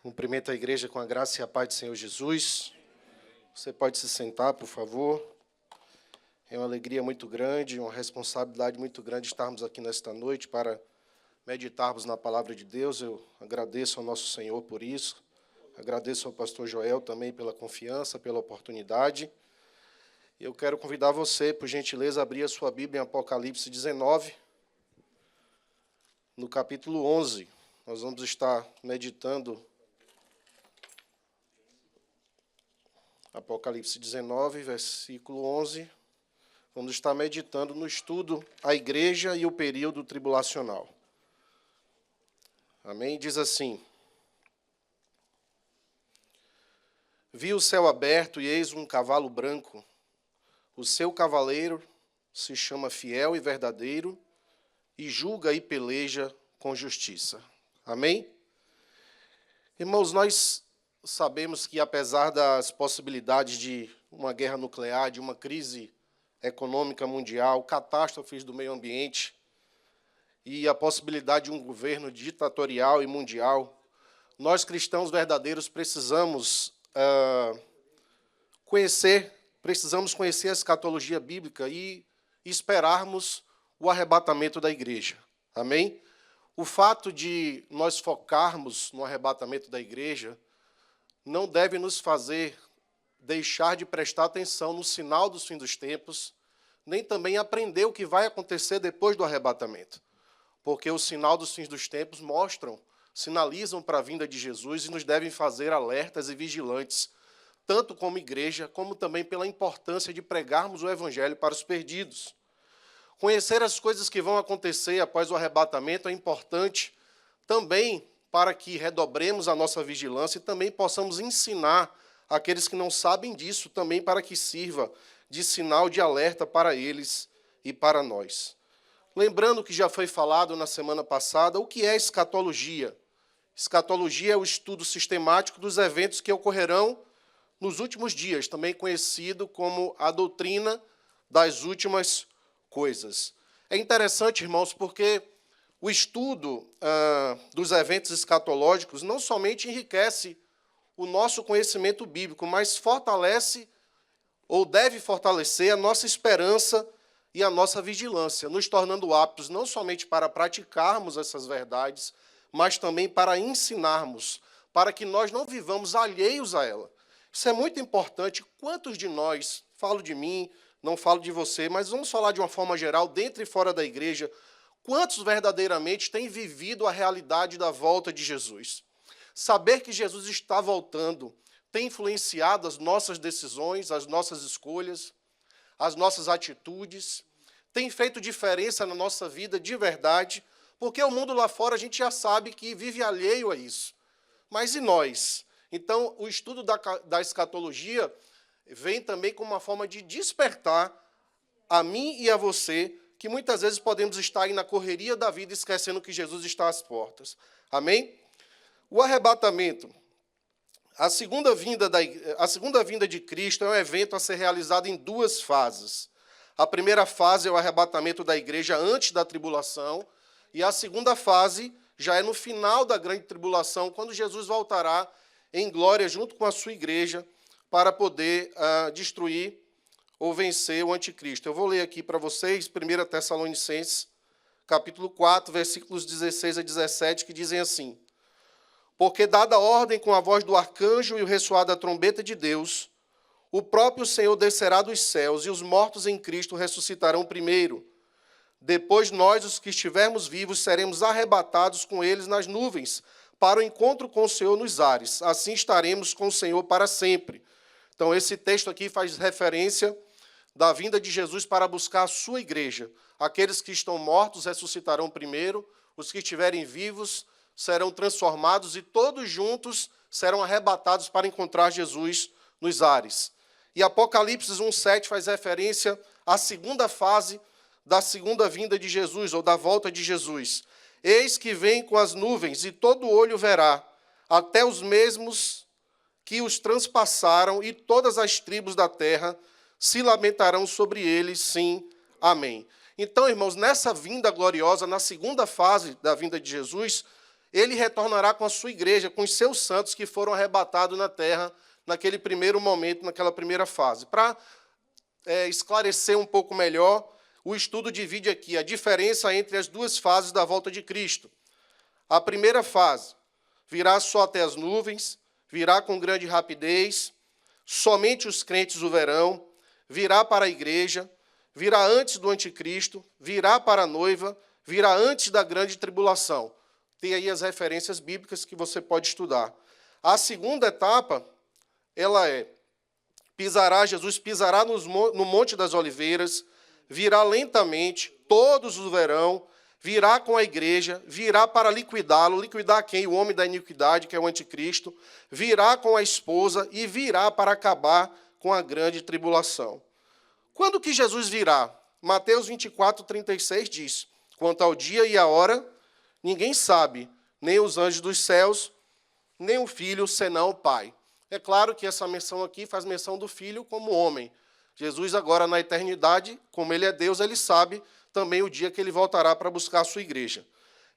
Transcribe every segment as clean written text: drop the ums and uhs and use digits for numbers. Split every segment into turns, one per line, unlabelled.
Cumprimento a igreja com a graça e a paz do Senhor Jesus. Você pode se sentar, por favor. É uma alegria muito grande, uma responsabilidade muito grande estarmos aqui nesta noite para meditarmos na palavra de Deus. Eu agradeço ao nosso Senhor por isso. Agradeço ao pastor Joel também pela confiança, pela oportunidade. Eu quero convidar você, por gentileza, a abrir a sua Bíblia em Apocalipse 19, no capítulo 11. Nós vamos estar meditando Apocalipse 19, versículo 11. Vamos estar meditando no estudo a igreja e o período tribulacional. Amém? Diz assim: Vi o céu aberto e eis um cavalo branco. O seu cavaleiro se chama Fiel e Verdadeiro e julga e peleja com justiça. Amém? Irmãos, nós sabemos que, apesar das possibilidades de uma guerra nuclear, de uma crise econômica mundial, catástrofes do meio ambiente e a possibilidade de um governo ditatorial e mundial, nós, cristãos verdadeiros, precisamos conhecer a escatologia bíblica e esperarmos o arrebatamento da igreja. Amém? O fato de nós focarmos no arrebatamento da igreja não deve nos fazer deixar de prestar atenção no sinal dos fins dos tempos, nem também aprender o que vai acontecer depois do arrebatamento. Porque o sinal dos fins dos tempos sinalizam para a vinda de Jesus e nos devem fazer alertas e vigilantes, tanto como igreja, como também pela importância de pregarmos o evangelho para os perdidos. Conhecer as coisas que vão acontecer após o arrebatamento é importante também para que redobremos a nossa vigilância e também possamos ensinar aqueles que não sabem disso, também para que sirva de sinal de alerta para eles e para nós. Lembrando que já foi falado na semana passada, o que é escatologia? Escatologia é o estudo sistemático dos eventos que ocorrerão nos últimos dias, também conhecido como a doutrina das últimas coisas. É interessante, irmãos, porque o estudo dos eventos escatológicos não somente enriquece o nosso conhecimento bíblico, mas fortalece ou deve fortalecer a nossa esperança e a nossa vigilância, nos tornando aptos não somente para praticarmos essas verdades, mas também para ensinarmos, para que nós não vivamos alheios a ela. Isso é muito importante. Quantos de nós, falo de mim, não falo de você, mas vamos falar de uma forma geral, dentro e fora da igreja, quantos verdadeiramente têm vivido a realidade da volta de Jesus? Saber que Jesus está voltando tem influenciado as nossas decisões, as nossas escolhas, as nossas atitudes, tem feito diferença na nossa vida de verdade, porque o mundo lá fora a gente já sabe que vive alheio a isso. Mas e nós? Então, o estudo da escatologia vem também como uma forma de despertar a mim e a você, que muitas vezes podemos estar aí na correria da vida esquecendo que Jesus está às portas. Amém? O arrebatamento, a segunda vinda de Cristo é um evento a ser realizado em duas fases. A primeira fase é o arrebatamento da igreja antes da tribulação, e a segunda fase já é no final da grande tribulação, quando Jesus voltará em glória junto com a sua igreja para poder destruir ou vencer o anticristo. Eu vou ler aqui para vocês, 1 Tessalonicenses, capítulo 4, versículos 16 a 17, que dizem assim: Porque dada a ordem com a voz do arcanjo e o ressoar da trombeta de Deus, o próprio Senhor descerá dos céus, e os mortos em Cristo ressuscitarão primeiro. Depois nós, os que estivermos vivos, seremos arrebatados com eles nas nuvens, para o encontro com o Senhor nos ares. Assim estaremos com o Senhor para sempre. Então, esse texto aqui faz referência da vinda de Jesus para buscar a sua igreja. Aqueles que estão mortos ressuscitarão primeiro, os que estiverem vivos serão transformados e todos juntos serão arrebatados para encontrar Jesus nos ares. E Apocalipse 1:7 faz referência à segunda fase da segunda vinda de Jesus, ou da volta de Jesus. Eis que vem com as nuvens, e todo olho verá, até os mesmos que os transpassaram, e todas as tribos da terra se lamentarão sobre eles, sim, amém. Então, irmãos, nessa vinda gloriosa, na segunda fase da vinda de Jesus, ele retornará com a sua igreja, com os seus santos que foram arrebatados na terra naquele primeiro momento, naquela primeira fase. Para esclarecer um pouco melhor, o estudo divide aqui a diferença entre as duas fases da volta de Cristo. A primeira fase virá só até as nuvens, virá com grande rapidez, somente os crentes o verão, virá para a igreja, virá antes do anticristo, virá para a noiva, virá antes da grande tribulação. Tem aí as referências bíblicas que você pode estudar. A segunda etapa, Jesus pisará no Monte das Oliveiras, virá lentamente, todos o verão, virá com a igreja, virá para liquidá-lo. Liquidar quem? O homem da iniquidade, que é o anticristo. Virá com a esposa e virá para acabar com a grande tribulação. Quando que Jesus virá? Mateus 24, 36 diz: quanto ao dia e a hora, ninguém sabe, nem os anjos dos céus, nem o Filho, senão o Pai. É claro que essa menção aqui faz menção do Filho como homem. Jesus agora na eternidade, como ele é Deus, ele sabe também o dia que ele voltará para buscar a sua igreja.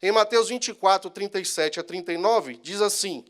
Em Mateus 24, 37 a 39, diz assim: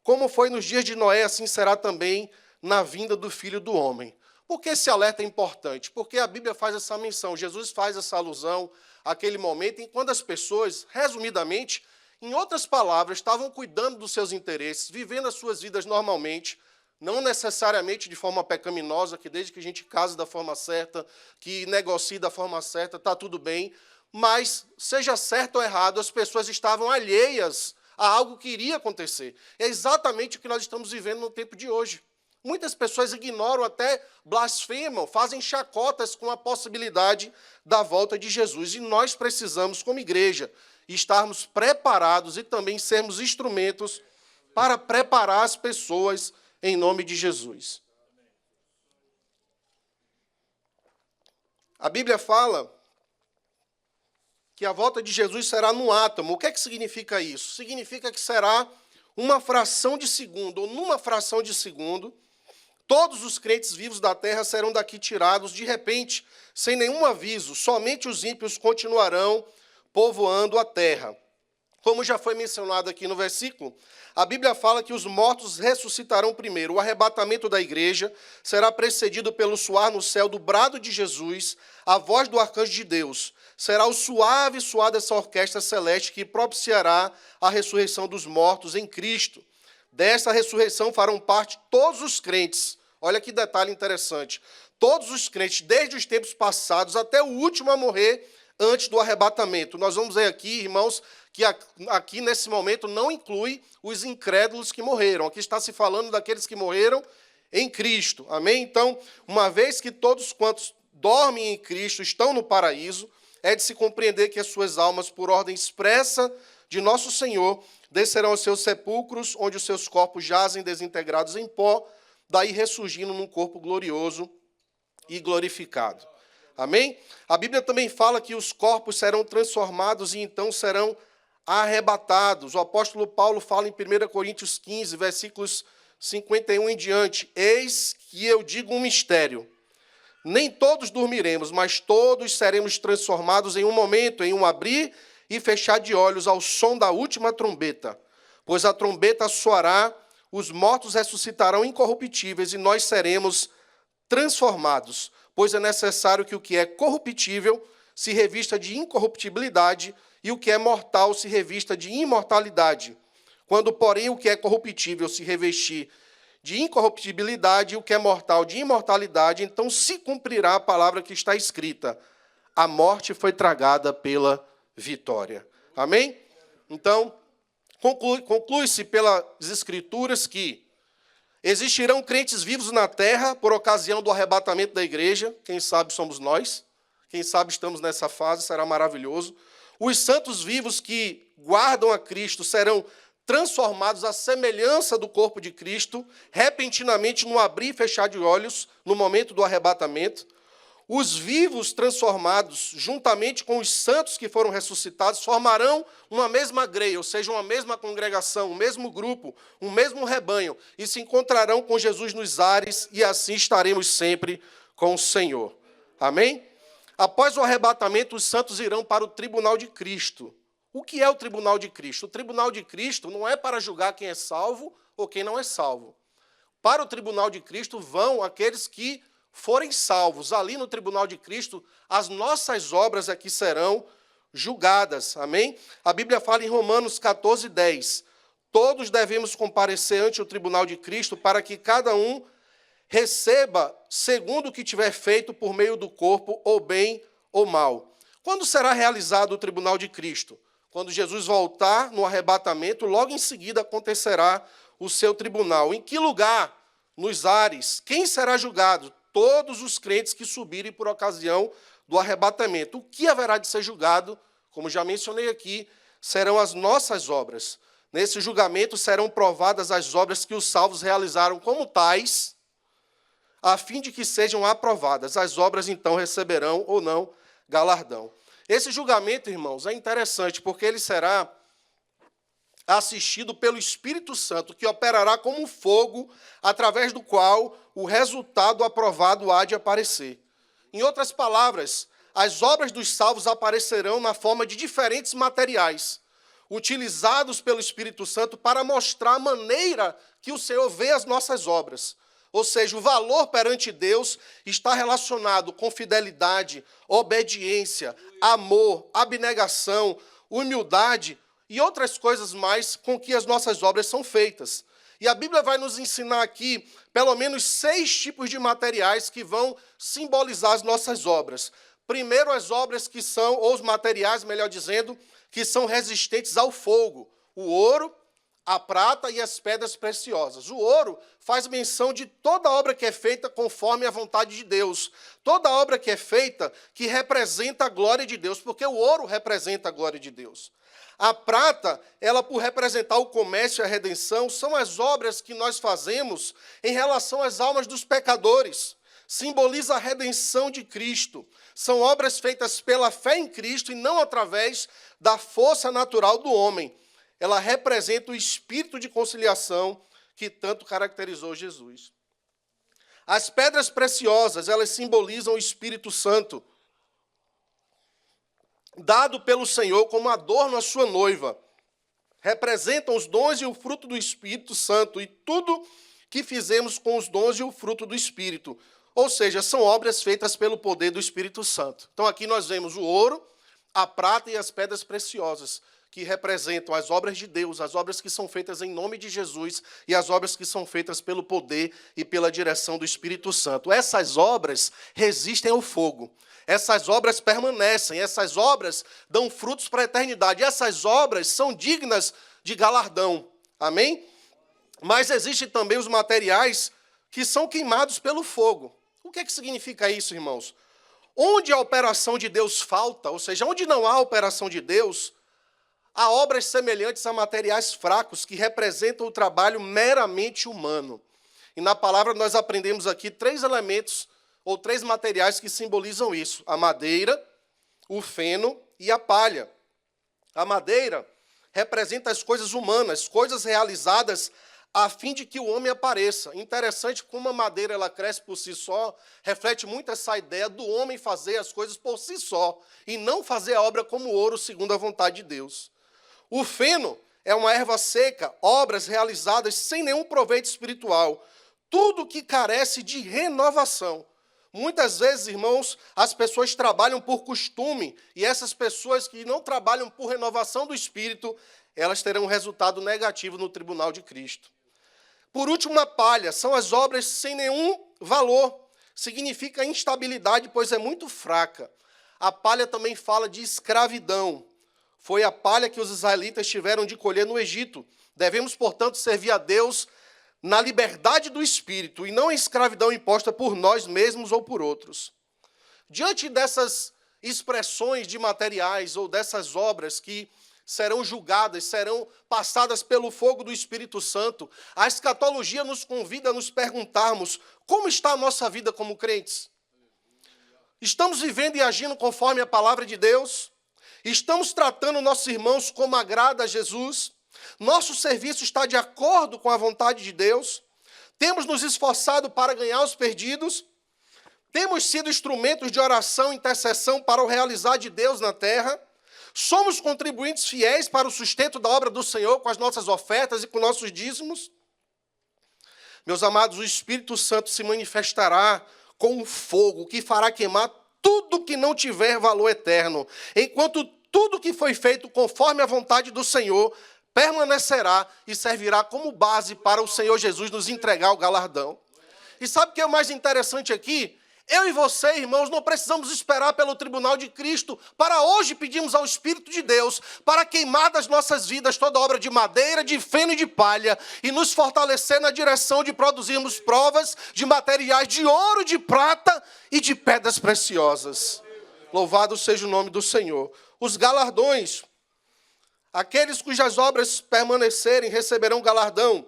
como foi nos dias de Noé, assim será também na vinda do Filho do Homem. Por que esse alerta é importante? Porque a Bíblia faz essa menção, Jesus faz essa alusão àquele momento em quando as pessoas, resumidamente, em outras palavras, estavam cuidando dos seus interesses, vivendo as suas vidas normalmente, não necessariamente de forma pecaminosa, que desde que a gente case da forma certa, que negocie da forma certa, está tudo bem, mas, seja certo ou errado, as pessoas estavam alheias a algo que iria acontecer. É exatamente o que nós estamos vivendo no tempo de hoje. Muitas pessoas ignoram, até blasfemam, fazem chacotas com a possibilidade da volta de Jesus. E nós precisamos, como igreja, estarmos preparados e também sermos instrumentos para preparar as pessoas em nome de Jesus. A Bíblia fala que a volta de Jesus será num átomo. O que é que significa isso? Significa que será uma fração de segundo, ou numa fração de segundo, todos os crentes vivos da terra serão daqui tirados de repente, sem nenhum aviso. Somente os ímpios continuarão povoando a terra. Como já foi mencionado aqui no versículo, a Bíblia fala que os mortos ressuscitarão primeiro. O arrebatamento da igreja será precedido pelo soar no céu do brado de Jesus, a voz do arcanjo de Deus. Será o suave soar dessa orquestra celeste que propiciará a ressurreição dos mortos em Cristo. Dessa ressurreição farão parte todos os crentes. Olha que detalhe interessante. Todos os crentes, desde os tempos passados até o último a morrer antes do arrebatamento. Nós vamos ver aqui, irmãos, que aqui nesse momento não inclui os incrédulos que morreram. Aqui está se falando daqueles que morreram em Cristo. Amém? Então, uma vez que todos quantos dormem em Cristo estão no paraíso, é de se compreender que as suas almas, por ordem expressa de nosso Senhor, descerão aos seus sepulcros, onde os seus corpos jazem desintegrados em pó, daí ressurgindo num corpo glorioso e glorificado. Amém? A Bíblia também fala que os corpos serão transformados e então serão arrebatados. O apóstolo Paulo fala em 1 Coríntios 15, versículos 51 em diante: eis que eu digo um mistério. Nem todos dormiremos, mas todos seremos transformados em um momento, em um abrir e fechar de olhos ao som da última trombeta. Pois a trombeta soará, os mortos ressuscitarão incorruptíveis e nós seremos transformados. Pois é necessário que o que é corruptível se revista de incorruptibilidade e o que é mortal se revista de imortalidade. Quando, porém, o que é corruptível se revestir de incorruptibilidade e o que é mortal de imortalidade, então se cumprirá a palavra que está escrita: a morte foi tragada pela vitória. Amém? Então, conclui-se pelas Escrituras que existirão crentes vivos na terra por ocasião do arrebatamento da igreja. Quem sabe somos nós. Quem sabe estamos nessa fase, será maravilhoso. Os santos vivos que guardam a Cristo serão transformados à semelhança do corpo de Cristo, repentinamente no abrir e fechar de olhos, no momento do arrebatamento. Os vivos transformados, juntamente com os santos que foram ressuscitados, formarão uma mesma greia, ou seja, uma mesma congregação, um mesmo grupo, um mesmo rebanho, e se encontrarão com Jesus nos ares, e assim estaremos sempre com o Senhor. Amém? Após o arrebatamento, os santos irão para o tribunal de Cristo, O que é o tribunal de Cristo? O tribunal de Cristo não é para julgar quem é salvo ou quem não é salvo. Para o tribunal de Cristo vão aqueles que forem salvos. Ali no tribunal de Cristo, as nossas obras aqui serão julgadas. Amém? A Bíblia fala em Romanos 14:10. Todos devemos comparecer ante o tribunal de Cristo para que cada um receba segundo o que tiver feito por meio do corpo, ou bem ou mal. Quando será realizado o tribunal de Cristo? Quando Jesus voltar no arrebatamento, logo em seguida acontecerá o seu tribunal. Em que lugar? Nos ares. Quem será julgado? Todos os crentes que subirem por ocasião do arrebatamento. O que haverá de ser julgado? Como já mencionei aqui, serão as nossas obras. Nesse julgamento serão provadas as obras que os salvos realizaram como tais, a fim de que sejam aprovadas. As obras, então, receberão ou não galardão. Esse julgamento, irmãos, é interessante, porque ele será assistido pelo Espírito Santo, que operará como um fogo, através do qual o resultado aprovado há de aparecer. Em outras palavras, as obras dos salvos aparecerão na forma de diferentes materiais, utilizados pelo Espírito Santo para mostrar a maneira que o Senhor vê as nossas obras. Ou seja, o valor perante Deus está relacionado com fidelidade, obediência, amor, abnegação, humildade e outras coisas mais com que as nossas obras são feitas. E a Bíblia vai nos ensinar aqui pelo menos 6 tipos de materiais que vão simbolizar as nossas obras. Primeiro, as obras que são, ou os materiais, melhor dizendo, que são resistentes ao fogo. O ouro, a prata e as pedras preciosas. O ouro faz menção de toda obra que é feita conforme a vontade de Deus. Toda obra que é feita que representa a glória de Deus, porque o ouro representa a glória de Deus. A prata, ela por representar o comércio e a redenção, são as obras que nós fazemos em relação às almas dos pecadores. Simboliza a redenção de Cristo. São obras feitas pela fé em Cristo e não através da força natural do homem. Ela representa o espírito de conciliação que tanto caracterizou Jesus. As pedras preciosas, elas simbolizam o Espírito Santo, dado pelo Senhor como adorno à sua noiva. Representam os dons e o fruto do Espírito Santo e tudo que fizemos com os dons e o fruto do Espírito. Ou seja, são obras feitas pelo poder do Espírito Santo. Então aqui nós vemos o ouro, a prata e as pedras preciosas, que representam as obras de Deus, as obras que são feitas em nome de Jesus e as obras que são feitas pelo poder e pela direção do Espírito Santo. Essas obras resistem ao fogo. Essas obras permanecem, essas obras dão frutos para a eternidade. Essas obras são dignas de galardão. Amém? Mas existem também os materiais que são queimados pelo fogo. O que significa isso, irmãos? Onde a operação de Deus falta, ou seja, onde não há operação de Deus, há obras semelhantes a materiais fracos que representam o trabalho meramente humano. E na palavra nós aprendemos aqui 3 elementos ou 3 materiais que simbolizam isso: a madeira, o feno e a palha. A madeira representa as coisas humanas, coisas realizadas a fim de que o homem apareça. Interessante como a madeira ela cresce por si só, reflete muito essa ideia do homem fazer as coisas por si só e não fazer a obra como ouro segundo a vontade de Deus. O feno é uma erva seca, obras realizadas sem nenhum proveito espiritual, tudo que carece de renovação. Muitas vezes, irmãos, as pessoas trabalham por costume, e essas pessoas que não trabalham por renovação do espírito, elas terão um resultado negativo no tribunal de Cristo. Por último, a palha, são as obras sem nenhum valor, significa instabilidade, pois é muito fraca. A palha também fala de escravidão. Foi a palha que os israelitas tiveram de colher no Egito. Devemos, portanto, servir a Deus na liberdade do Espírito e não em escravidão imposta por nós mesmos ou por outros. Diante dessas expressões de materiais ou dessas obras que serão julgadas, serão passadas pelo fogo do Espírito Santo, a escatologia nos convida a nos perguntarmos como está a nossa vida como crentes. Estamos vivendo e agindo conforme a palavra de Deus? Estamos tratando nossos irmãos como agrada a Jesus? Nosso serviço está de acordo com a vontade de Deus? Temos nos esforçado para ganhar os perdidos? Temos sido instrumentos de oração e intercessão para o realizar de Deus na terra? Somos contribuintes fiéis para o sustento da obra do Senhor com as nossas ofertas e com nossos dízimos? Meus amados, o Espírito Santo se manifestará com um fogo que fará queimar tudo que não tiver valor eterno, enquanto tudo que foi feito conforme a vontade do Senhor permanecerá e servirá como base para o Senhor Jesus nos entregar o galardão. E sabe o que é o mais interessante aqui? Eu e você, irmãos, não precisamos esperar pelo tribunal de Cristo para hoje pedirmos ao Espírito de Deus para queimar das nossas vidas toda obra de madeira, de feno e de palha e nos fortalecer na direção de produzirmos provas de materiais de ouro, de prata e de pedras preciosas. Louvado seja o nome do Senhor. Os galardões, aqueles cujas obras permanecerem receberão galardão.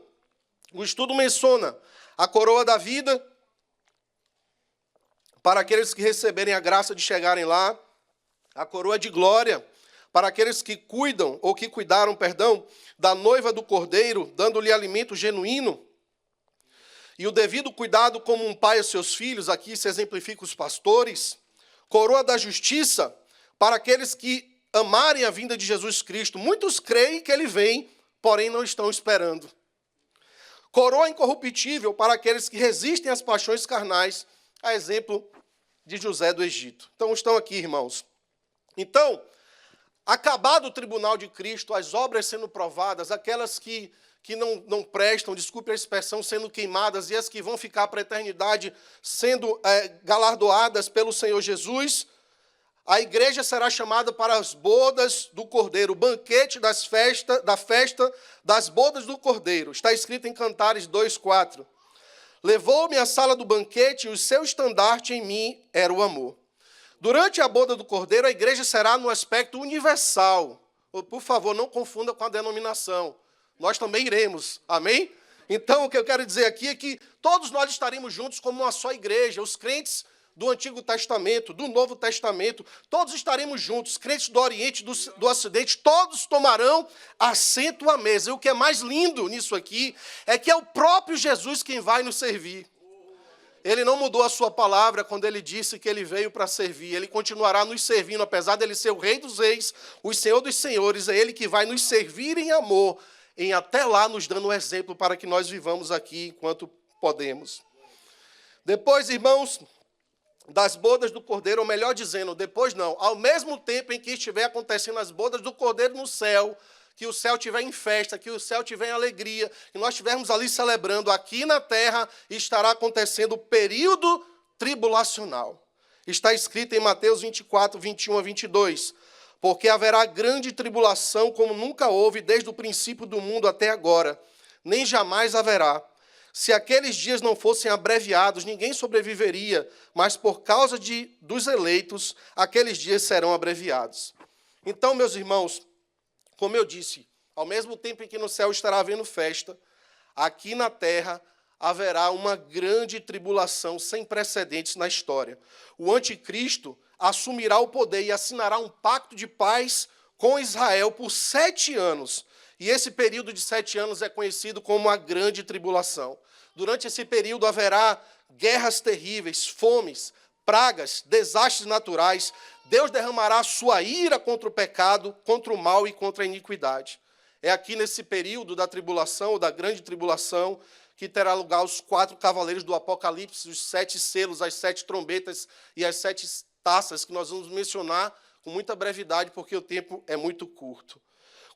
O estudo menciona a coroa da vida, para aqueles que receberem a graça de chegarem lá, a coroa de glória, para aqueles que cuidam, ou que cuidaram, da noiva do Cordeiro, dando-lhe alimento genuíno, e o devido cuidado como um pai aos seus filhos, aqui se exemplifica os pastores, coroa da justiça, para aqueles que amarem a vinda de Jesus Cristo. Muitos creem que ele vem, porém não estão esperando. Coroa incorruptível, para aqueles que resistem às paixões carnais, a exemplo de José do Egito. Então, estão aqui, irmãos. Então, acabado o tribunal de Cristo, as obras sendo provadas, aquelas que não prestam, desculpe a expressão, sendo queimadas, e as que vão ficar para a eternidade sendo galardoadas pelo Senhor Jesus, a igreja será chamada para as bodas do Cordeiro, o banquete da festa das bodas do Cordeiro. Está escrito em Cantares 2:4. Levou-me à sala do banquete e o seu estandarte em mim era o amor. Durante a boda do Cordeiro, a igreja será no aspecto universal. Por favor, não confunda com a denominação. Nós também iremos, amém? Então, o que eu quero dizer aqui é que todos nós estaremos juntos como uma só igreja. Os crentes do Antigo Testamento, do Novo Testamento, todos estaremos juntos, crentes do Oriente, do Ocidente, todos tomarão assento à mesa. E o que é mais lindo nisso aqui é que é o próprio Jesus quem vai nos servir. Ele não mudou a sua palavra quando ele disse que ele veio para servir. Ele continuará nos servindo, apesar dele ser o Rei dos Reis, o Senhor dos Senhores. É ele que vai nos servir em amor, em até lá nos dando um exemplo para que nós vivamos aqui enquanto podemos. Depois, irmãos, das bodas do Cordeiro, ou melhor dizendo, depois não, ao mesmo tempo em que estiver acontecendo as bodas do Cordeiro no céu, que o céu estiver em festa, que o céu estiver em alegria, que nós estivermos ali celebrando, aqui na terra estará acontecendo o período tribulacional. Está escrito em Mateus 24, 21 a 22, porque haverá grande tribulação como nunca houve desde o princípio do mundo até agora, nem jamais haverá. Se aqueles dias não fossem abreviados, ninguém sobreviveria, mas por causa dos eleitos, aqueles dias serão abreviados. Então, meus irmãos, como eu disse, ao mesmo tempo em que no céu estará havendo festa, aqui na terra haverá uma grande tribulação sem precedentes na história. O anticristo assumirá o poder e assinará um pacto de paz com Israel por 7 anos. E esse período de 7 anos é conhecido como a grande tribulação. Durante esse período haverá guerras terríveis, fomes, pragas, desastres naturais. Deus derramará sua ira contra o pecado, contra o mal e contra a iniquidade. É aqui nesse período da tribulação, ou da grande tribulação, que terá lugar os 4 cavaleiros do Apocalipse, os 7 selos, as 7 trombetas e as 7 taças, que nós vamos mencionar com muita brevidade, porque o tempo é muito curto.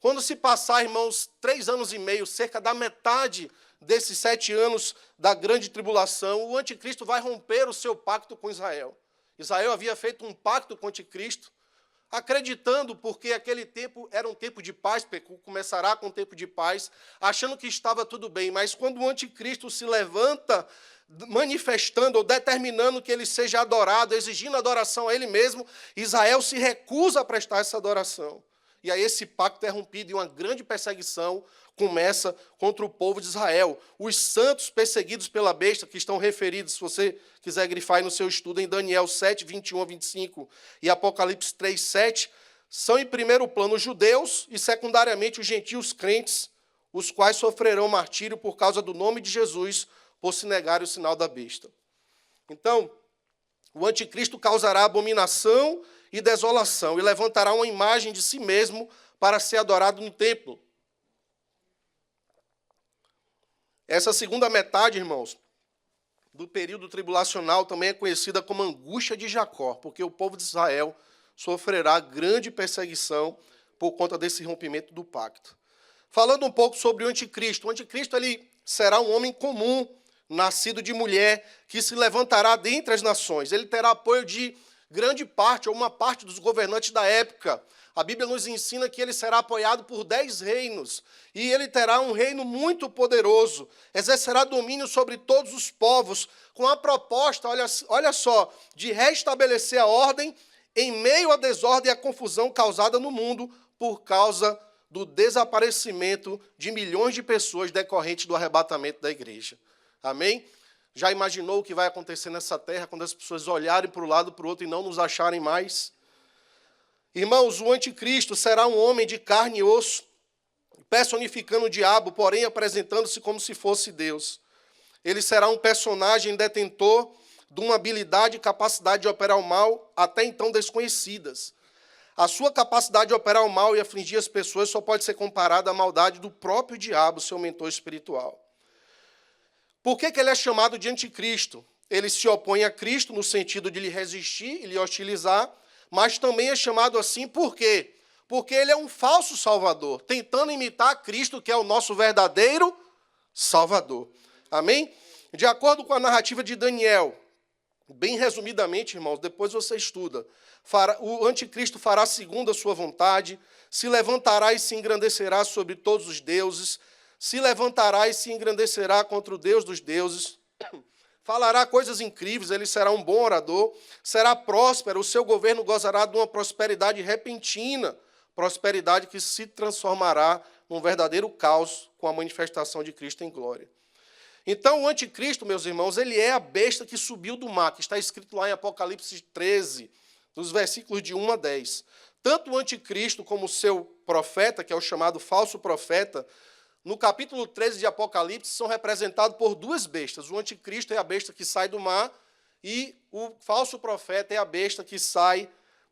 Quando se passar, irmãos, 3 anos e meio, cerca da metade desses 7 anos da grande tribulação, o anticristo vai romper o seu pacto com Israel. Israel havia feito um pacto com o anticristo, acreditando, porque aquele tempo era um tempo de paz, começará com um tempo de paz, achando que estava tudo bem. Mas quando o anticristo se levanta, manifestando ou determinando que ele seja adorado, exigindo adoração a ele mesmo, Israel se recusa a prestar essa adoração. E aí esse pacto é rompido e uma grande perseguição começa contra o povo de Israel. Os santos perseguidos pela besta, que estão referidos, se você quiser grifar aí no seu estudo, em Daniel 7, 21 a 25 e Apocalipse 3, 7, são em primeiro plano os judeus e secundariamente os gentios crentes, os quais sofrerão martírio por causa do nome de Jesus, por se negarem o sinal da besta. Então, o anticristo causará abominação e desolação, e levantará uma imagem de si mesmo para ser adorado no templo. Essa segunda metade, irmãos, do período tribulacional também é conhecida como angústia de Jacó, porque o povo de Israel sofrerá grande perseguição por conta desse rompimento do pacto. Falando um pouco sobre o anticristo ele será um homem comum, nascido de mulher, que se levantará dentre as nações. Ele terá apoio de grande parte, ou uma parte dos governantes da época. A Bíblia nos ensina que ele será apoiado por 10 reinos, e ele terá um reino muito poderoso, exercerá domínio sobre todos os povos, com a proposta, olha só, de restabelecer a ordem em meio à desordem e à confusão causada no mundo por causa do desaparecimento de milhões de pessoas decorrente do arrebatamento da igreja. Amém? Já imaginou o que vai acontecer nessa terra quando as pessoas olharem para um lado e para o outro e não nos acharem mais? Irmãos, o anticristo será um homem de carne e osso, personificando o diabo, porém apresentando-se como se fosse Deus. Ele será um personagem detentor de uma habilidade e capacidade de operar o mal até então desconhecidas. A sua capacidade de operar o mal e afligir as pessoas só pode ser comparada à maldade do próprio diabo, seu mentor espiritual. Por que ele é chamado de anticristo? Ele se opõe a Cristo no sentido de lhe resistir e lhe hostilizar, mas também é chamado assim por quê? Porque ele é um falso salvador, tentando imitar Cristo, que é o nosso verdadeiro salvador. Amém? De acordo com a narrativa de Daniel, bem resumidamente, irmãos, depois você estuda, o anticristo fará segundo a sua vontade, se levantará e se engrandecerá sobre todos os deuses, se levantará e se engrandecerá contra o Deus dos deuses, falará coisas incríveis, ele será um bom orador, será próspero, o seu governo gozará de uma prosperidade repentina, prosperidade que se transformará num verdadeiro caos com a manifestação de Cristo em glória. Então, o anticristo, meus irmãos, ele é a besta que subiu do mar, que está escrito lá em Apocalipse 13, dos versículos de 1 a 10. Tanto o anticristo como o seu profeta, que é o chamado falso profeta, no capítulo 13 de Apocalipse, são representados por duas bestas. O anticristo é a besta que sai do mar e o falso profeta é a besta que sai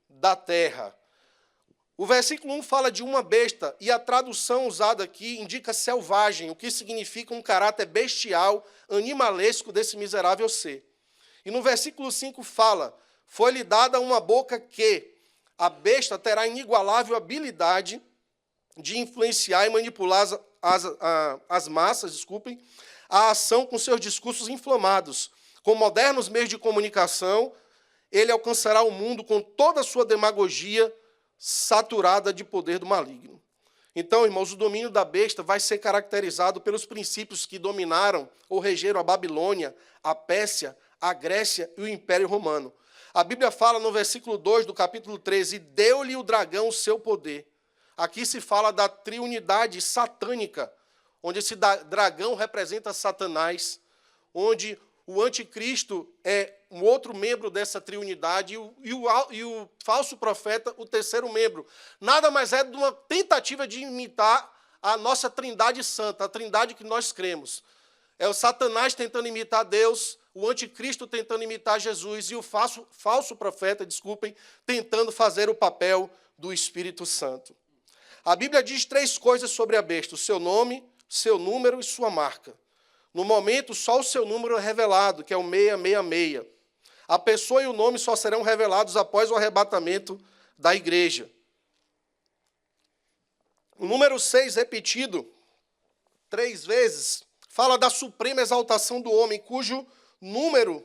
da terra. O versículo 1 fala de uma besta, e a tradução usada aqui indica selvagem, o que significa um caráter bestial, animalesco desse miserável ser. E no versículo 5 fala, foi-lhe dada uma boca que a besta terá inigualável habilidade de influenciar e manipular as massas, a ação com seus discursos inflamados. Com modernos meios de comunicação, ele alcançará o mundo com toda a sua demagogia, saturada de poder do maligno. Então, irmãos, o domínio da besta vai ser caracterizado pelos princípios que dominaram ou regeram a Babilônia, a Pérsia, a Grécia e o Império Romano. A Bíblia fala no versículo 2 do capítulo 13, deu-lhe o dragão o seu poder. Aqui se fala da triunidade satânica, onde esse dragão representa Satanás, onde o anticristo é um outro membro dessa triunidade e o falso profeta, o terceiro membro. Nada mais é de uma tentativa de imitar a nossa trindade santa, a trindade que nós cremos. É o Satanás tentando imitar Deus, o anticristo tentando imitar Jesus e o falso profeta, tentando fazer o papel do Espírito Santo. A Bíblia diz 3 coisas sobre a besta: o seu nome, seu número e sua marca. No momento, só o seu número é revelado, que é o 666. A pessoa e o nome só serão revelados após o arrebatamento da igreja. O número 6, repetido 3 vezes, fala da suprema exaltação do homem, cujo número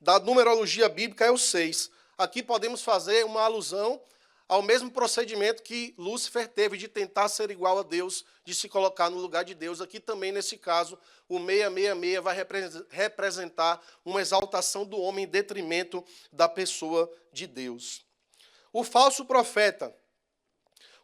da numerologia bíblica é o 6. Aqui podemos fazer uma alusão ao mesmo procedimento que Lúcifer teve de tentar ser igual a Deus, de se colocar no lugar de Deus. Aqui também, nesse caso, o 666 vai representar uma exaltação do homem em detrimento da pessoa de Deus. O falso profeta.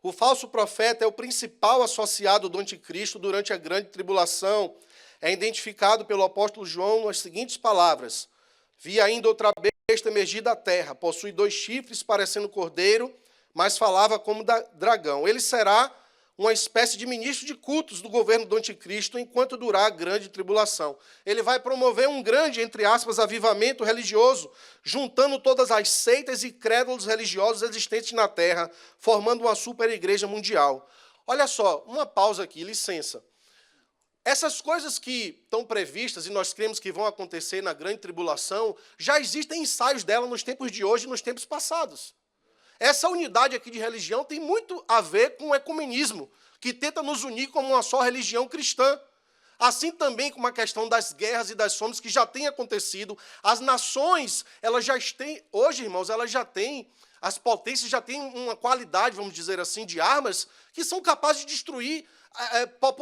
O falso profeta é o principal associado do anticristo durante a grande tribulação. É identificado pelo apóstolo João nas seguintes palavras: vi ainda outra besta emergir da terra, possui 2 chifres parecendo cordeiro, mas falava como dragão. Ele será uma espécie de ministro de cultos do governo do anticristo enquanto durar a grande tribulação. Ele vai promover um grande, entre aspas, avivamento religioso, juntando todas as seitas e crédulos religiosos existentes na Terra, formando uma super igreja mundial. Olha só, uma pausa aqui, licença. Essas coisas que estão previstas e nós cremos que vão acontecer na grande tribulação, já existem ensaios dela nos tempos de hoje e nos tempos passados. Essa unidade aqui de religião tem muito a ver com o ecumenismo, que tenta nos unir como uma só religião cristã. Assim também com a questão das guerras e das fomes que já tem acontecido. As nações, elas já têm, hoje, irmãos, elas já têm, as potências já têm uma qualidade, vamos dizer assim, de armas que são capazes de destruir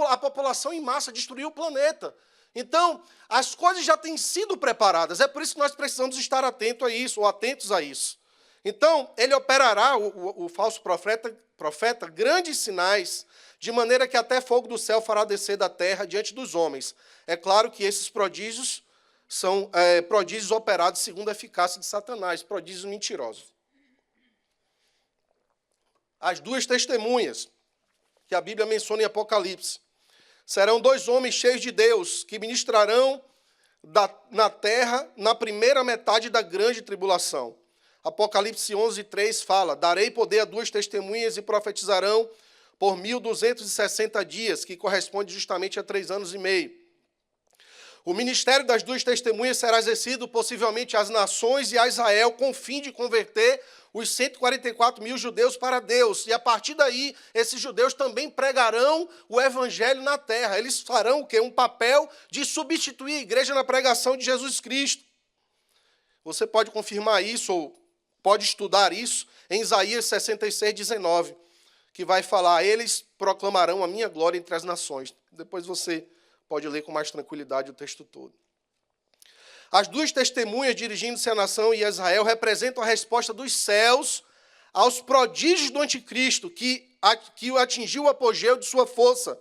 a população em massa, destruir o planeta. Então, as coisas já têm sido preparadas. É por isso que nós precisamos estar atentos a isso, ou atentos a isso. Então, ele operará, o falso profeta, grandes sinais, de maneira que até fogo do céu fará descer da terra diante dos homens. É claro que esses prodígios são prodígios operados segundo a eficácia de Satanás, prodígios mentirosos. As duas testemunhas que a Bíblia menciona em Apocalipse serão 2 homens cheios de Deus, que ministrarão na terra na primeira metade da grande tribulação. Apocalipse 11:3 fala: darei poder a 2 testemunhas e profetizarão por 1.260 dias, que corresponde justamente a 3 anos e meio. O ministério das 2 testemunhas será exercido possivelmente às nações e a Israel, com o fim de converter os 144 mil judeus para Deus. E a partir daí, esses judeus também pregarão o evangelho na terra. Eles farão o quê? Um papel de substituir a igreja na pregação de Jesus Cristo. Você pode confirmar isso ou pode estudar isso em Isaías 66:19, que vai falar: eles proclamarão a minha glória entre as nações. Depois você pode ler com mais tranquilidade o texto todo. As 2 testemunhas dirigindo-se à nação e a Israel representam a resposta dos céus aos prodígios do anticristo, que atingiu o apogeu de sua força,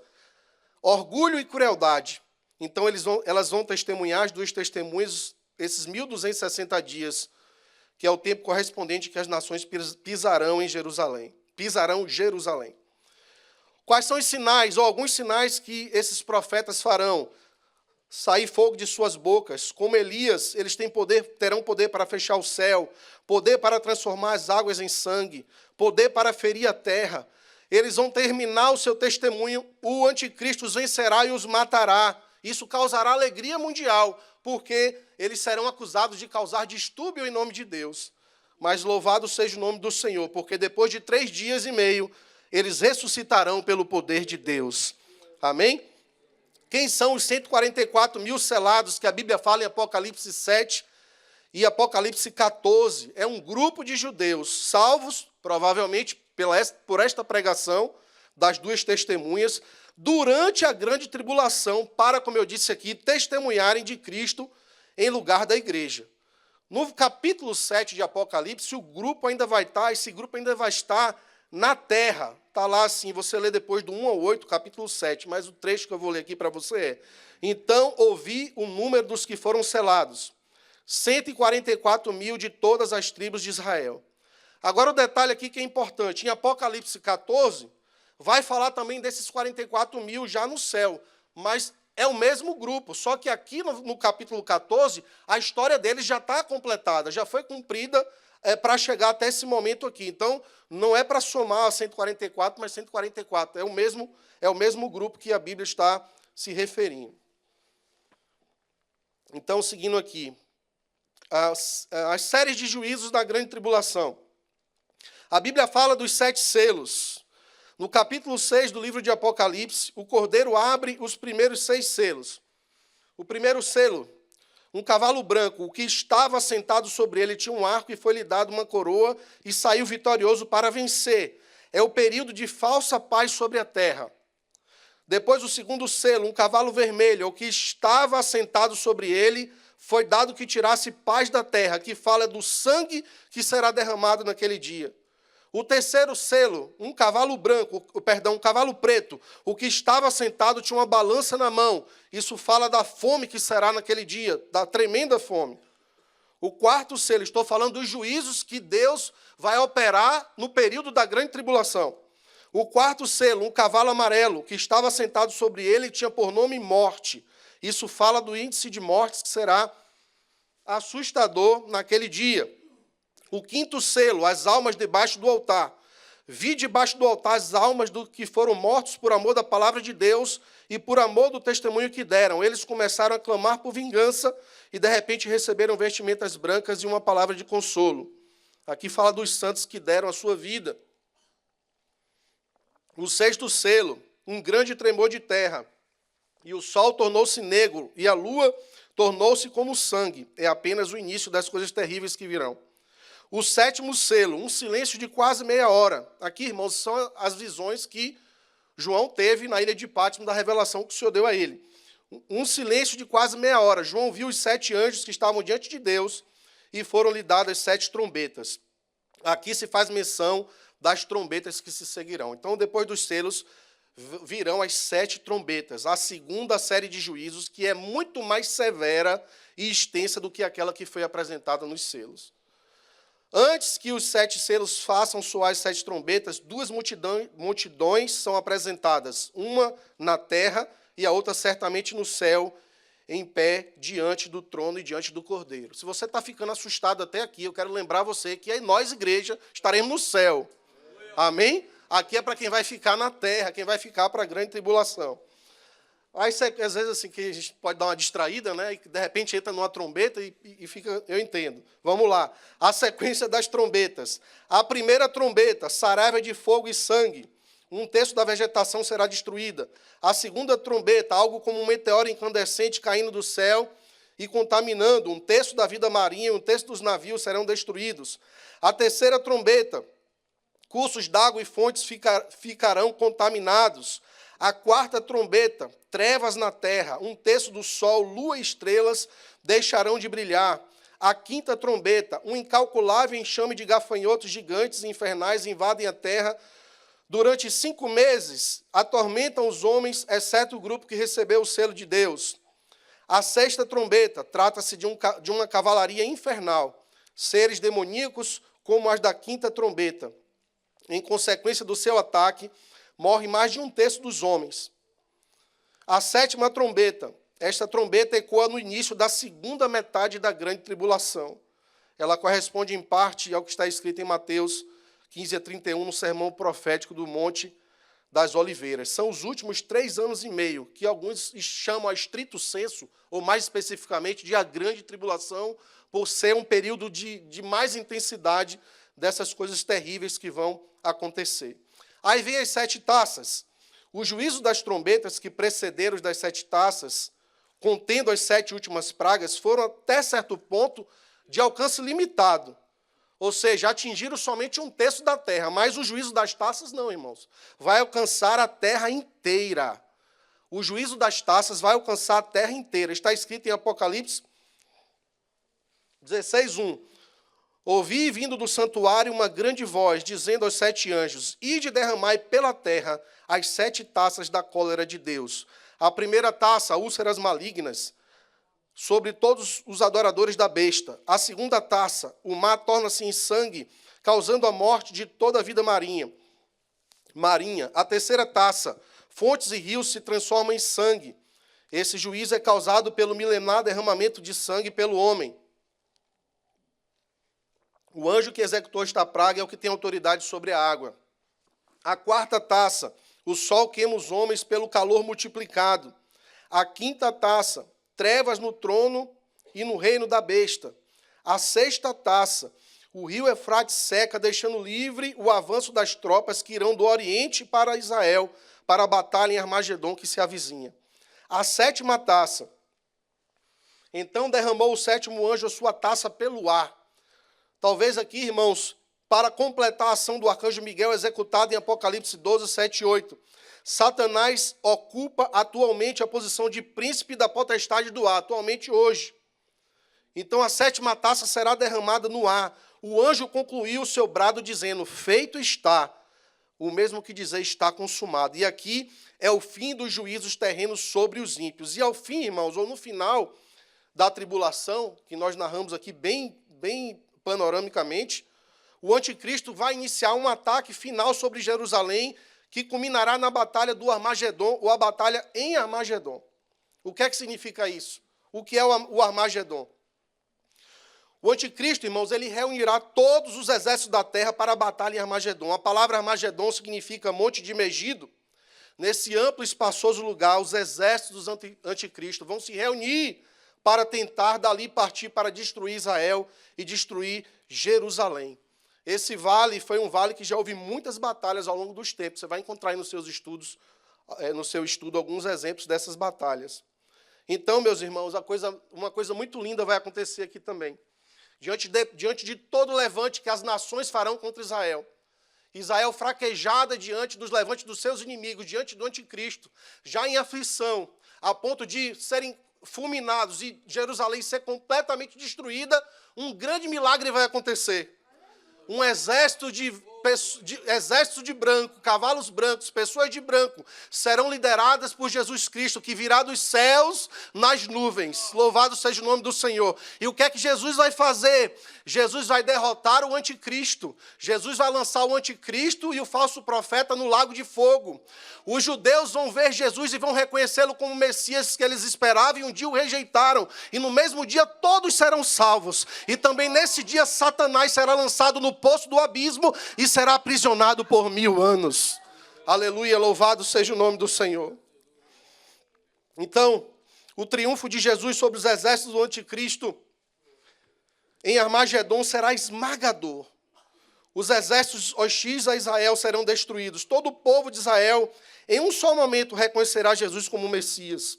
orgulho e crueldade. Então elas vão testemunhar, as 2 testemunhas, esses 1.260 dias, que é o tempo correspondente que as nações pisarão Jerusalém. Quais são os sinais, ou alguns sinais que esses profetas farão? Sair fogo de suas bocas. Como Elias, eles terão poder para fechar o céu, poder para transformar as águas em sangue, poder para ferir a terra. Eles vão terminar o seu testemunho, o anticristo os vencerá e os matará. Isso causará alegria mundial, porque eles serão acusados de causar distúrbio em nome de Deus. Mas louvado seja o nome do Senhor, porque depois de 3 dias e meio, eles ressuscitarão pelo poder de Deus. Amém? Quem são os 144 mil selados que a Bíblia fala em Apocalipse 7 e Apocalipse 14? É um grupo de judeus salvos, provavelmente por esta pregação das 2 testemunhas, durante a grande tribulação, para, como eu disse aqui, testemunharem de Cristo em lugar da igreja. No capítulo 7 de Apocalipse, esse grupo ainda vai estar na terra. Está lá assim, você lê depois do 1 ao 8, capítulo 7, mas o trecho que eu vou ler aqui para você é: então ouvi o número dos que foram selados, 144 mil de todas as tribos de Israel. Agora o detalhe aqui que é importante, em Apocalipse 14, vai falar também desses 44 mil já no céu, mas é o mesmo grupo, só que aqui no capítulo 14, a história deles já está completada, já foi cumprida para chegar até esse momento aqui. Então, não é para somar 144, mas 144. É o mesmo grupo que a Bíblia está se referindo. Então, seguindo aqui, as séries de juízos da grande tribulação. A Bíblia fala dos 7 selos. No capítulo 6 do livro de Apocalipse, o Cordeiro abre os primeiros 6 selos. O primeiro selo: um cavalo branco, o que estava sentado sobre ele tinha um arco e foi-lhe dado uma coroa e saiu vitorioso para vencer. É o período de falsa paz sobre a terra. Depois o segundo selo, um cavalo vermelho, o que estava assentado sobre ele foi dado que tirasse paz da terra, que fala do sangue que será derramado naquele dia. O terceiro selo, um cavalo preto, o que estava sentado tinha uma balança na mão. Isso fala da fome que será naquele dia, da tremenda fome. O quarto selo, estou falando dos juízos que Deus vai operar no período da grande tribulação. O quarto selo, um cavalo amarelo, que estava sentado sobre ele e tinha por nome Morte. Isso fala do índice de mortes que será assustador naquele dia. O quinto selo, as almas debaixo do altar. Vi debaixo do altar as almas do que foram mortos por amor da palavra de Deus e por amor do testemunho que deram. Eles começaram a clamar por vingança e, de repente, receberam vestimentas brancas e uma palavra de consolo. Aqui fala dos santos que deram a sua vida. O sexto selo, um grande tremor de terra. E o sol tornou-se negro e a lua tornou-se como sangue. É apenas o início das coisas terríveis que virão. O sétimo selo, um silêncio de quase meia hora. Aqui, irmãos, são as visões que João teve na ilha de Pátmos, da revelação que o Senhor deu a ele. Um silêncio de quase meia hora. João viu os 7 anjos que estavam diante de Deus e foram-lhe dadas 7 trombetas. Aqui se faz menção das trombetas que se seguirão. Então, depois dos selos, virão as 7 trombetas, a segunda série de juízos, que é muito mais severa e extensa do que aquela que foi apresentada nos selos. Antes que os 7 selos façam soar as 7 trombetas, 2 multidões são apresentadas, uma na terra e a outra certamente no céu, em pé diante do trono e diante do Cordeiro. Se você está ficando assustado até aqui, eu quero lembrar você que nós, igreja, estaremos no céu. Amém? Aqui é para quem vai ficar na terra, quem vai ficar para a grande tribulação. Aí, às vezes, assim, que a gente pode dar uma distraída, né? E de repente entra numa trombeta e fica... Eu entendo. Vamos lá. A sequência das trombetas. A primeira trombeta, saraiva de fogo e sangue. 1/3 da vegetação será destruída. A segunda trombeta, algo como um meteoro incandescente caindo do céu e contaminando. 1/3 da vida marinha e 1/3 dos navios serão destruídos. A terceira trombeta, cursos d'água e fontes ficarão contaminados. A quarta trombeta, trevas na terra, 1/3 do sol, lua e estrelas deixarão de brilhar. A quinta trombeta, um incalculável enxame de gafanhotos gigantes e infernais invadem a terra. Durante 5 meses, atormentam os homens, exceto o grupo que recebeu o selo de Deus. A sexta trombeta, trata-se de uma cavalaria infernal, seres demoníacos como as da quinta trombeta. Em consequência do seu ataque, morre mais de 1/3 dos homens. A sétima trombeta. Esta trombeta ecoa no início da segunda metade da grande tribulação. Ela corresponde, em parte, ao que está escrito em Mateus 15:31, no sermão profético do Monte das Oliveiras. São os últimos 3 anos e meio, que alguns chamam a estrito senso, ou mais especificamente, de a grande tribulação, por ser um período de mais intensidade dessas coisas terríveis que vão acontecer. Aí vem as 7 taças. O juízo das trombetas que precederam os das 7 taças, contendo as 7 últimas pragas, foram até certo ponto de alcance limitado. Ou seja, atingiram somente 1/3 da terra. Mas o juízo das taças não, irmãos. Vai alcançar a terra inteira. O juízo das taças vai alcançar a terra inteira. Está escrito em Apocalipse 16:1. Ouvi, vindo do santuário, uma grande voz, dizendo aos 7 anjos, ide derramai pela terra as 7 taças da cólera de Deus. A primeira taça, úlceras malignas, sobre todos os adoradores da besta. A segunda taça, o mar torna-se em sangue, causando a morte de toda a vida marinha. A terceira taça, fontes e rios se transformam em sangue. Esse juízo é causado pelo milenar derramamento de sangue pelo homem. O anjo que executou esta praga é o que tem autoridade sobre a água. A quarta taça, o sol queima os homens pelo calor multiplicado. A quinta taça, trevas no trono e no reino da besta. A sexta taça, o rio Eufrates seca, deixando livre o avanço das tropas que irão do Oriente para Israel, para a batalha em Armagedon que se avizinha. A sétima taça, então derramou o 7º anjo a sua taça pelo ar. Talvez aqui, irmãos, para completar a ação do arcanjo Miguel executada em Apocalipse 12, 7 e 8. Satanás ocupa atualmente a posição de príncipe da potestade do ar, atualmente hoje. Então a 7ª taça será derramada no ar. O anjo concluiu o seu brado dizendo, feito está, o mesmo que dizer está consumado. E aqui é o fim dos juízos terrenos sobre os ímpios. E ao fim, irmãos, ou no final da tribulação, que nós narramos aqui bem panoramicamente, o anticristo vai iniciar um ataque final sobre Jerusalém, que culminará na batalha do Armagedon, ou a batalha em Armagedon. O que é que significa isso? O que é o Armagedon? O anticristo, irmãos, ele reunirá todos os exércitos da terra para a batalha em Armagedon. A palavra Armagedon significa monte de Megido. Nesse amplo e espaçoso lugar, os exércitos do anticristo vão se reunir para tentar dali partir para destruir Israel e destruir Jerusalém. Esse vale foi um vale que já houve muitas batalhas ao longo dos tempos. Você vai encontrar aí nos seus estudos, no seu estudo, alguns exemplos dessas batalhas. Então, meus irmãos, uma coisa muito linda vai acontecer aqui também. Diante de todo o levante que as nações farão contra Israel, Israel fraquejada diante dos levantes dos seus inimigos, diante do anticristo, já em aflição, a ponto de serem fulminados e Jerusalém ser completamente destruída, um grande milagre vai acontecer. Um exército de branco, cavalos brancos, pessoas de branco, serão lideradas por Jesus Cristo, que virá dos céus nas nuvens. Louvado seja o nome do Senhor. E o que é que Jesus vai fazer? Jesus vai derrotar o anticristo. Jesus vai lançar o anticristo e o falso profeta no lago de fogo. Os judeus vão ver Jesus e vão reconhecê-lo como o Messias que eles esperavam e um dia o rejeitaram. E no mesmo dia todos serão salvos. E também nesse dia Satanás será lançado no poço do abismo e será aprisionado por 1000 anos. Aleluia, louvado seja o nome do Senhor. Então, o triunfo de Jesus sobre os exércitos do anticristo em Armagedon será esmagador. Os exércitos hostis a Israel serão destruídos. Todo o povo de Israel, em um só momento, reconhecerá Jesus como Messias.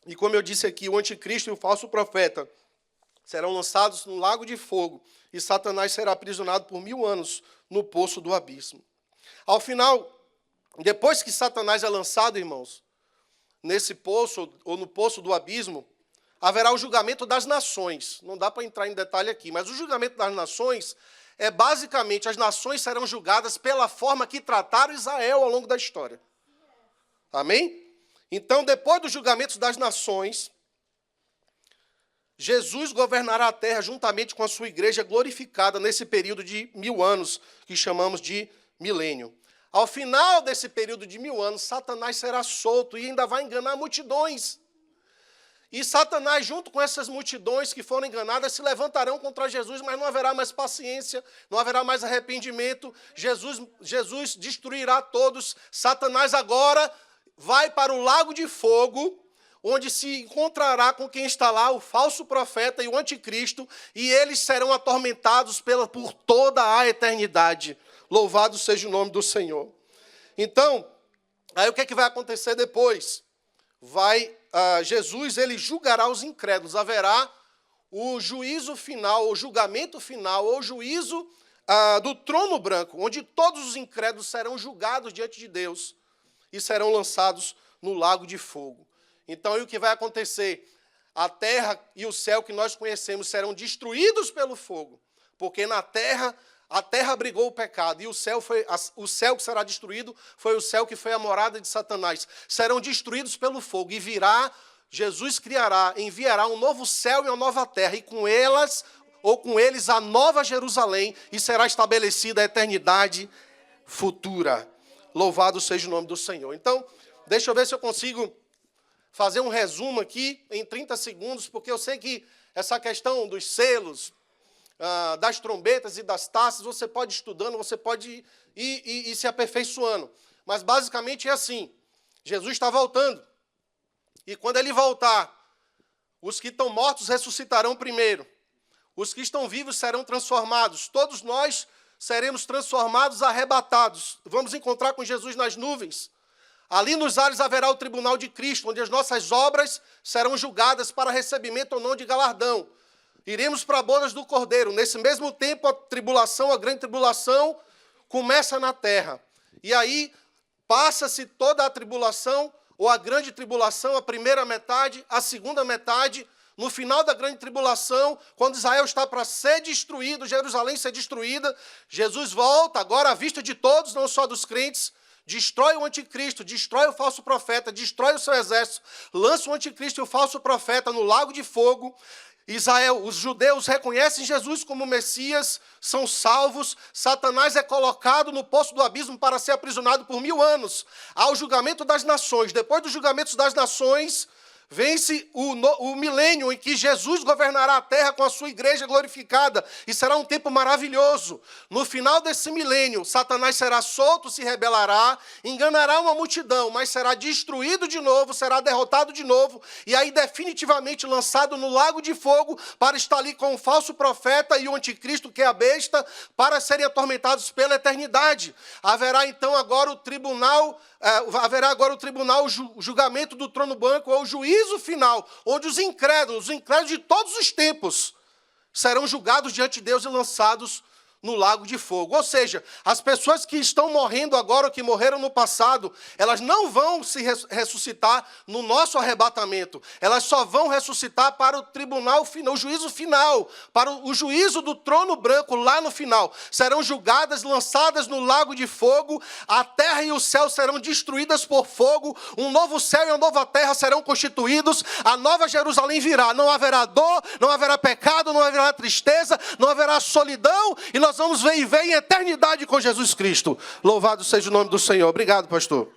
E como eu disse aqui, o anticristo e o falso profeta serão lançados no lago de fogo e Satanás será aprisionado por 1000 anos no poço do abismo. Ao final, depois que Satanás é lançado, irmãos, nesse poço ou no poço do abismo, haverá o julgamento das nações. Não dá para entrar em detalhe aqui, mas o julgamento das nações é basicamente, as nações serão julgadas pela forma que trataram Israel ao longo da história. Amém? Então, depois dos julgamentos das nações, Jesus governará a terra juntamente com a sua igreja glorificada nesse período de 1000 anos, que chamamos de milênio. Ao final desse período de 1000 anos, Satanás será solto e ainda vai enganar multidões. E Satanás, junto com essas multidões que foram enganadas, se levantarão contra Jesus, mas não haverá mais paciência, não haverá mais arrependimento. Jesus destruirá todos. Satanás agora vai para o lago de fogo, onde se encontrará com quem está lá, o falso profeta e o anticristo, e eles serão atormentados por toda a eternidade. Louvado seja o nome do Senhor. Então, aí o que é que vai acontecer depois? Jesus, ele julgará os incrédulos. Haverá o juízo final, o julgamento final, ou juízo do trono branco, onde todos os incrédulos serão julgados diante de Deus e serão lançados no lago de fogo. Então, aí o que vai acontecer? A terra e o céu que nós conhecemos serão destruídos pelo fogo, porque na terra, a terra abrigou o pecado, e o céu que será destruído foi o céu que foi a morada de Satanás. Serão destruídos pelo fogo, e Jesus enviará um novo céu e uma nova terra, e com eles a nova Jerusalém, e será estabelecida a eternidade futura. Louvado seja o nome do Senhor. Então, deixa eu ver se eu consigo fazer um resumo aqui em 30 segundos, porque eu sei que essa questão dos selos, das trombetas e das taças, você pode ir estudando, você pode ir se aperfeiçoando. Mas basicamente é assim, Jesus está voltando. E quando ele voltar, os que estão mortos ressuscitarão primeiro. Os que estão vivos serão transformados. Todos nós seremos transformados, arrebatados. Vamos encontrar com Jesus nas nuvens. Ali nos ares haverá o tribunal de Cristo, onde as nossas obras serão julgadas para recebimento ou não de galardão. Iremos para bodas do Cordeiro. Nesse mesmo tempo, a grande tribulação, começa na terra. E aí, passa-se toda a tribulação, ou a grande tribulação, a primeira metade, a segunda metade. No final da grande tribulação, quando Israel está para ser destruído, Jerusalém ser destruída, Jesus volta, agora à vista de todos, não só dos crentes, destrói o anticristo, destrói o falso profeta, destrói o seu exército, lança o anticristo e o falso profeta no lago de fogo, Israel, os judeus reconhecem Jesus como Messias, são salvos, Satanás é colocado no poço do abismo para ser aprisionado por 1000 anos. Há o julgamento das nações. Depois do julgamento das nações, vence o milênio em que Jesus governará a terra com a sua igreja glorificada. E será um tempo maravilhoso. No final desse milênio, Satanás será solto, se rebelará, enganará uma multidão, mas será destruído de novo, será derrotado de novo, e aí definitivamente lançado no lago de fogo para estar ali com o falso profeta e o anticristo, que é a besta, para serem atormentados pela eternidade. Haverá então agora o tribunal, o julgamento do trono branco, ou o juízo final, onde os incrédulos de todos os tempos, serão julgados diante de Deus e lançados no lago de fogo. Ou seja, as pessoas que estão morrendo agora, ou que morreram no passado, elas não vão se ressuscitar no nosso arrebatamento. Elas só vão ressuscitar para o tribunal final, o juízo final, para o juízo do trono branco lá no final. Serão julgadas, lançadas no lago de fogo, a terra e o céu serão destruídas por fogo, um novo céu e uma nova terra serão constituídos, a nova Jerusalém virá. Não haverá dor, não haverá pecado, não haverá tristeza, não haverá solidão, e nós vamos viver em eternidade com Jesus Cristo. Louvado seja o nome do Senhor. Obrigado, pastor.